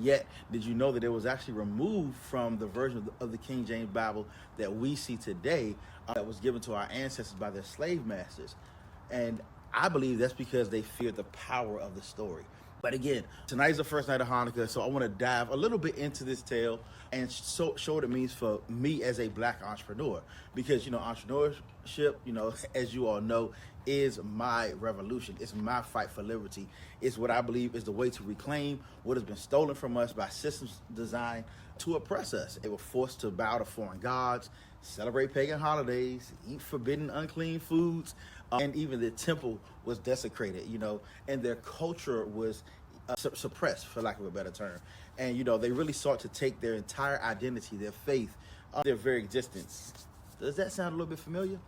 Yet, did you know that it was actually removed from the version of the King James Bible that we see today, that was given to our ancestors by their slave masters? And I believe that's because they feared the power of the story. But again, tonight's the first night of Hanukkah, so I want to dive a little bit into this tale and show what it means for me as a black entrepreneur. Because, entrepreneurship, as you all know, is my revolution. It's my fight for liberty. It's what I believe is the way to reclaim what has been stolen from us by systems designed to oppress us. They were forced to bow to foreign gods, celebrate pagan holidays, eat forbidden, unclean foods, and even the temple was desecrated, and their culture was suppressed, for lack of a better term. And, they really sought to take their entire identity, their faith, their very existence. Does that sound a little bit familiar?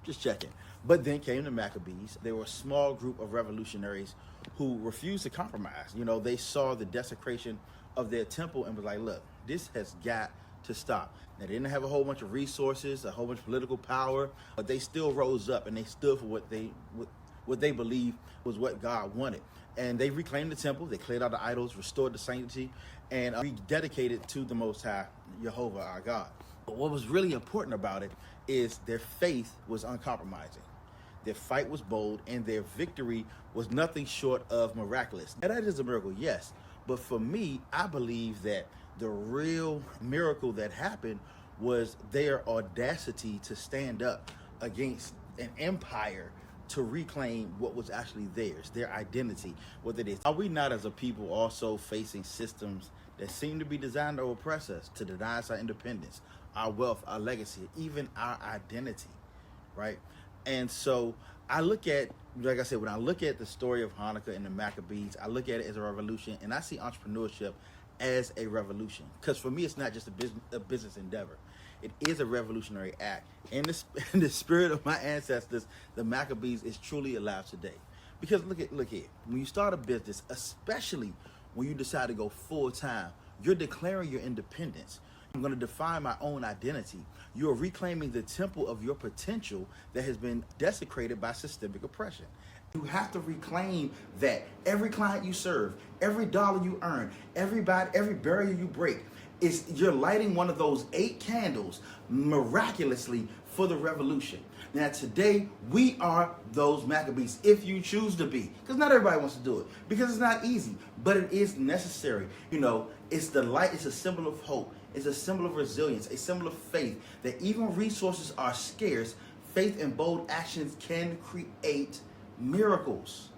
Just checking. But then came the Maccabees. They were a small group of revolutionaries who refused to compromise. They saw the desecration of their temple and was like, look, this has got to stop. Now, they didn't have a whole bunch of resources, a whole bunch of political power, but they still rose up and they stood for what they believed was what God wanted. And they reclaimed the temple, they cleared out the idols, restored the sanctity, and rededicated to the Most High, Jehovah, our God. But what was really important about it is their faith was uncompromising. Their fight was bold, and their victory was nothing short of miraculous. Now, that is a miracle, yes. But for me, I believe that the real miracle that happened was their audacity to stand up against an empire to reclaim what was actually theirs, their identity, what it is. Are we not as a people also facing systems that seem to be designed to oppress us, to deny us our independence, our wealth, our legacy, even our identity, right? And so I look at, like I said, when I look at the story of Hanukkah and the Maccabees, I look at it as a revolution, and I see entrepreneurship as a revolution. Because for me, it's not just a business endeavor. It is a revolutionary act. In the spirit of my ancestors, the Maccabees is truly alive today. Because look here, when you start a business, especially when you decide to go full time, you're declaring your independence. I'm going to define my own identity. You are reclaiming the temple of your potential that has been desecrated by systemic oppression. You have to reclaim that. Every client you serve, every dollar you earn, every barrier you break, you're lighting one of those 8 candles miraculously for the revolution. Now today, we are those Maccabees, if you choose to be. Because not everybody wants to do it, because it's not easy, but it is necessary. It's the light, it's a symbol of hope. It's a symbol of resilience, a symbol of faith, that even resources are scarce, faith and bold actions can create miracles.